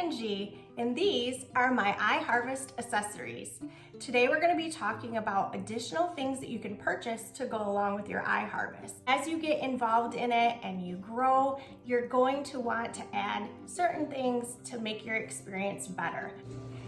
Angie, and these are my iHarvest accessories. Today we're going to be talking about additional things that you can purchase to go along with your iHarvest. As you get involved in it and you grow, you're going to want to add certain things to make your experience better.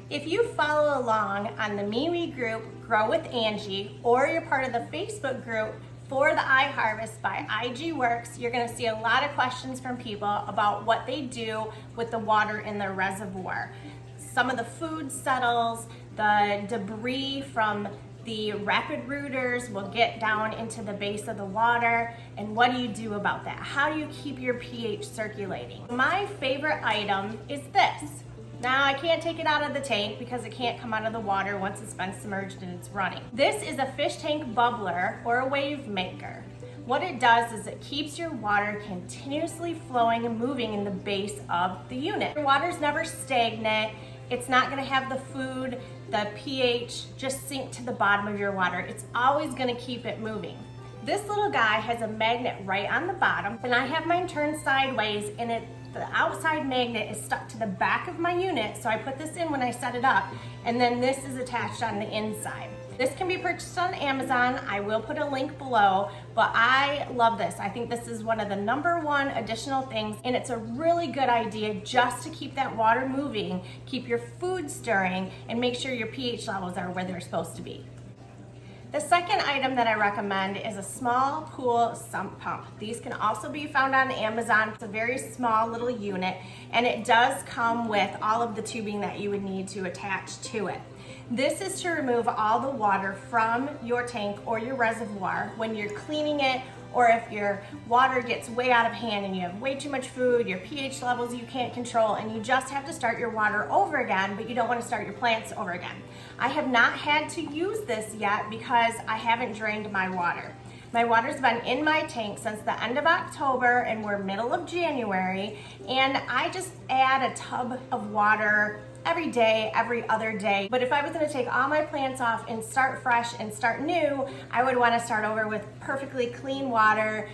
If you follow along on the MeWe group, Grow with Angie, or you're part of the Facebook group for the iHarvest by IG Works, you're gonna see a lot of questions from people about what they do with the water in their reservoir. Some of the food settles, the debris from the rapid rooters will get down into the base of the water, and what do you do about that? How do you keep your pH circulating? My favorite item is this. Now I can't take it out of the tank because it can't come out of the water once it's been submerged and it's running. This is a fish tank bubbler or a wave maker. What it does is it keeps your water continuously flowing and moving in the base of the unit. Your water's never stagnant. It's not gonna have the food, the pH just sink to the bottom of your water. It's always gonna keep it moving. This little guy has a magnet right on the bottom, and I have mine turned sideways, and the outside magnet is stuck to the back of my unit, so I put this in when I set it up, and then this is attached on the inside. This can be purchased on Amazon. I will put a link below, but I love this. I think this is one of the #1 additional things, and it's a really good idea just to keep that water moving, keep your food stirring, and make sure your pH levels are where they're supposed to be. The second item that I recommend is a small pool sump pump. These can also be found on Amazon. It's a very small little unit, and it does come with all of the tubing that you would need to attach to it. This is to remove all the water from your tank or your reservoir when you're cleaning it, or if your water gets way out of hand and you have way too much food, your pH levels you can't control, and you just have to start your water over again, but you don't want to start your plants over again. I have not had to use this yet because I haven't drained my water. My water's been in my tank since the end of October, and we're middle of January, and I just add a tub of water every day, every other day. But if I was gonna take all my plants off and start fresh and start new, I would wanna start over with perfectly clean water,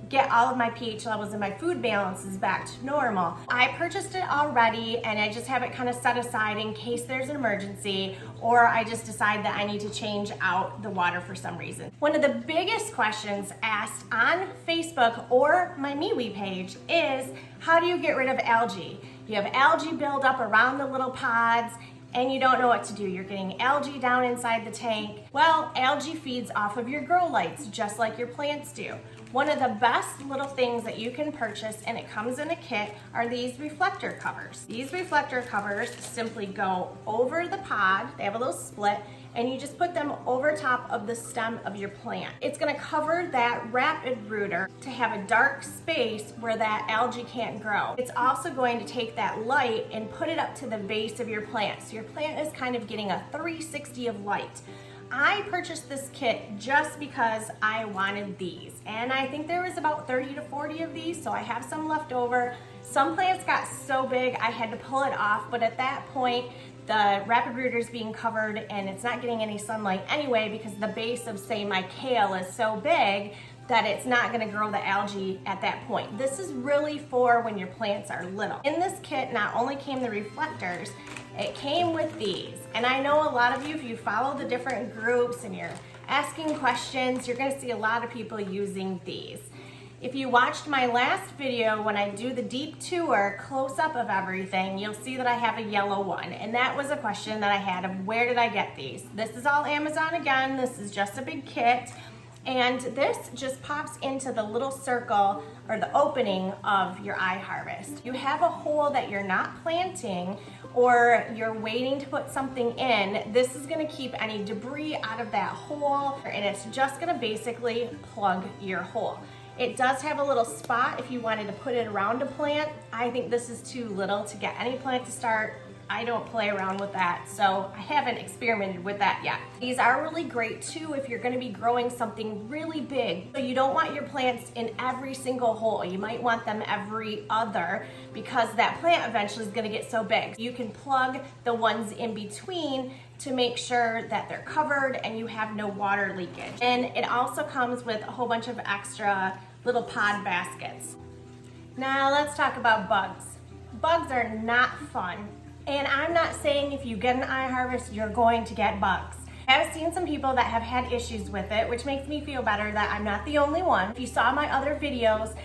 get all of my pH levels and my food balances back to normal. I purchased it already, and I just have it kind of set aside in case there's an emergency, or I just decide that I need to change out the water for some reason. One of the biggest questions asked on Facebook or my MeWe page is, how do you get rid of algae? You have algae buildup around the little pods, and you don't know what to do. You're getting algae down inside the tank. Well, algae feeds off of your grow lights, just like your plants do. One of the best little things that you can purchase, and it comes in a kit, are these reflector covers. These reflector covers simply go over the pod. They have a little split, and you just put them over top of the stem of your plant. It's gonna cover that rapid rooter to have a dark space where that algae can't grow. It's also going to take that light and put it up to the base of your plant. So your plant is kind of getting a 360 of light. I purchased this kit just because I wanted these, and I think there was about 30 to 40 of these, so I have some left over. Some plants got so big I had to pull it off, but at that point the rapid rooter is being covered and it's not getting any sunlight anyway, because the base of, say, my kale is so big that it's not gonna grow the algae at that point. This is really for when your plants are little. In this kit not only came the reflectors, it came with these. And I know a lot of you, if you follow the different groups and you're asking questions, you're gonna see a lot of people using these. If you watched my last video when I do the deep tour close-up of everything, you'll see that I have a yellow one, and that was a question that I had of where did I get these? This is all Amazon again. This is just a big kit, and this just pops into the little circle or the opening of your iHarvest. You have a hole that you're not planting or you're waiting to put something in. This is gonna keep any debris out of that hole, and it's just gonna basically plug your hole. It does have a little spot if you wanted to put it around a plant. I think this is too little to get any plant to start. I don't play around with that, so I haven't experimented with that yet. These are really great too if you're gonna be growing something really big. So you don't want your plants in every single hole. You might want them every other, because that plant eventually is gonna get so big. You can plug the ones in between to make sure that they're covered and you have no water leakage. And it also comes with a whole bunch of extra little pod baskets. Now let's talk about bugs. Bugs are not fun. And I'm not saying if you get an iHarvest, you're going to get bugs. I've seen some people that have had issues with it, which makes me feel better that I'm not the only one. If you saw my other videos,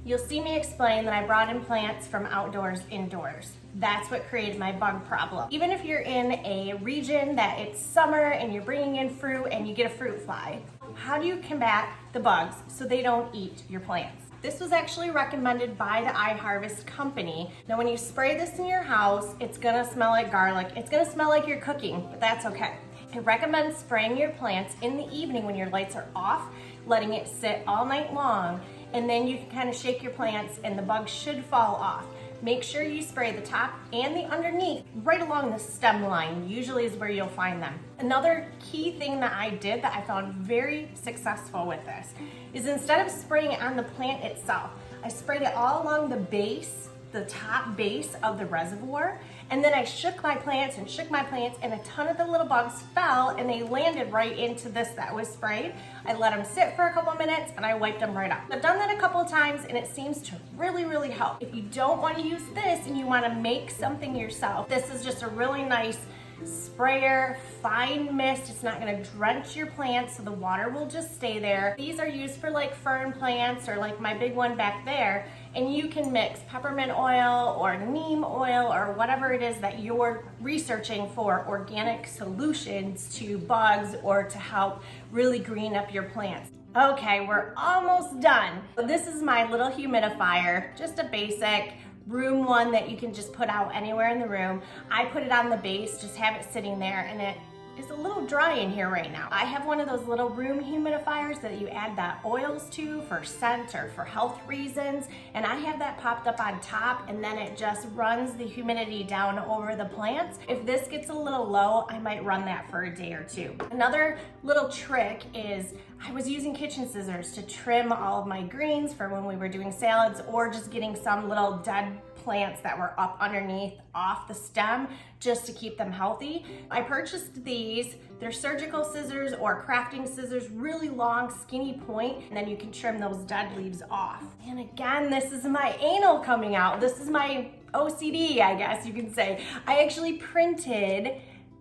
you'll see me explain that I brought in plants from outdoors indoors. That's what created my bug problem. Even if you're in a region that it's summer and you're bringing in fruit and you get a fruit fly, how do you combat the bugs so they don't eat your plants? This was actually recommended by the iHarvest company. Now when you spray this in your house, it's gonna smell like garlic. It's gonna smell like you're cooking, but that's okay. I recommend spraying your plants in the evening when your lights are off, letting it sit all night long, and then you can kind of shake your plants and the bugs should fall off. Make sure you spray the top and the underneath right along the stem line, usually is where you'll find them. Another key thing that I did that I found very successful with this is instead of spraying it on the plant itself, I sprayed it all along the base, the top base of the reservoir, and then I shook my plants and a ton of the little bugs fell and they landed right into this that was sprayed. I let them sit for a couple of minutes and I wiped them right off. I've done that a couple of times and it seems to really help. If you don't want to use this and you want to make something yourself, this is just a really nice sprayer, fine mist. It's not going to drench your plants, so the water will just stay there. These are used for like fern plants or like my big one back there, and you can mix peppermint oil or neem oil or whatever it is that you're researching for organic solutions to bugs or to help really green up your plants. Okay, we're almost done. This is my little humidifier, just a basic room one that you can just put out anywhere in the room. I put it on the base, just have it sitting there, and it is a little dry in here right now. I have one of those little room humidifiers that you add the oils to for scent or for health reasons, and I have that popped up on top, and then it just runs the humidity down over the plants. If this gets a little low, I might run that for a day or two. Another little trick is I was using kitchen scissors to trim all of my greens for when we were doing salads, or just getting some little dead plants that were up underneath off the stem just to keep them healthy. I purchased these. They're surgical scissors or crafting scissors, really long, skinny point, and then you can trim those dead leaves off. And again, this is my anal coming out. This is my OCD, I guess you can say. I actually printed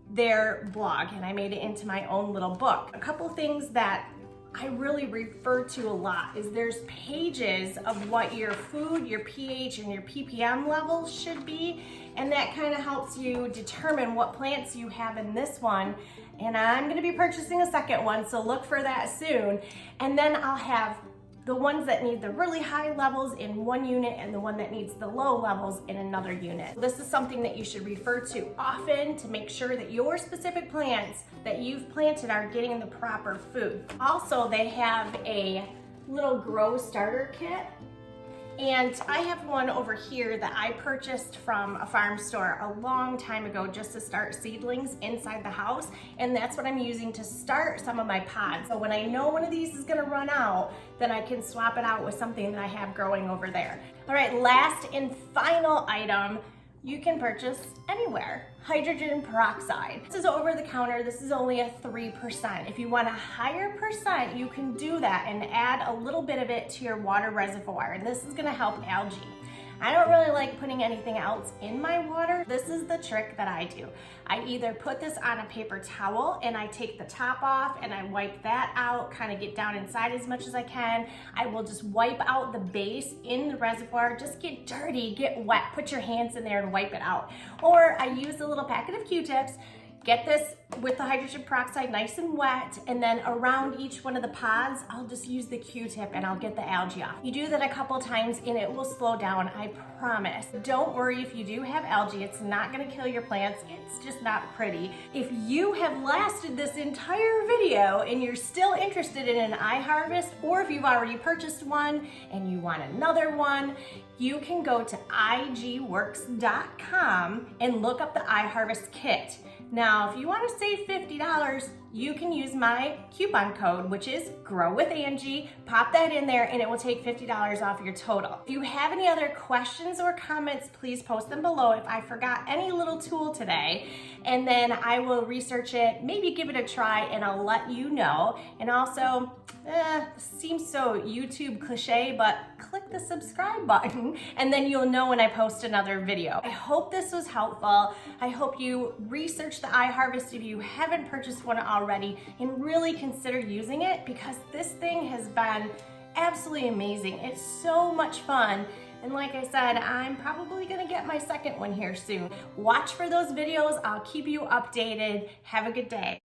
their blog and I made it into my own little book. A couple things that I really refer to a lot is there's pages of what your food, your pH, and your PPM levels should be, and that kind of helps you determine what plants you have in this one. And I'm going to be purchasing a second one, so look for that soon. And then I'll have the ones that need the really high levels in one unit and the one that needs the low levels in another unit. This is something that you should refer to often to make sure that your specific plants that you've planted are getting the proper food. Also, they have a little grow starter kit. And I have one over here that I purchased from a farm store a long time ago just to start seedlings inside the house. And that's what I'm using to start some of my pods. So when I know one of these is gonna run out, then I can swap it out with something that I have growing over there. All right, last and final item you can purchase anywhere. Hydrogen peroxide. This is over the counter. This is only a 3%. If you want a higher percent, you can do that and add a little bit of it to your water reservoir. And this is gonna help algae. I don't really like putting anything else in my water. This is the trick that I do. I either put this on a paper towel and I take the top off and I wipe that out, kind of get down inside as much as I can. I will just wipe out the base in the reservoir, just get dirty, get wet, put your hands in there and wipe it out. Or I use a little packet of Q-tips, get this with the hydrogen peroxide nice and wet, and then around each one of the pods, I'll just use the Q-tip and I'll get the algae off. You do that a couple times and it will slow down, I promise. Don't worry if you do have algae, it's not gonna kill your plants, it's just not pretty. If you have lasted this entire video and you're still interested in an iHarvest, or if you've already purchased one and you want another one, you can go to igworks.com and look up the iHarvest kit. Now, if you want to save $50, you can use my coupon code, which is Grow with Angie. Pop that in there and it will take $50 off your total. If you have any other questions or comments, please post them below if I forgot any little tool today. And then I will research it, maybe give it a try, and I'll let you know. And also, seems so YouTube cliche, but click the subscribe button and then you'll know when I post another video. I hope this was helpful. I hope you research the iHarvest if you haven't purchased one already and really consider using it, because this thing has been absolutely amazing. It's so much fun. And like I said, I'm probably gonna get my second one here soon. Watch for those videos. I'll keep you updated. Have a good day.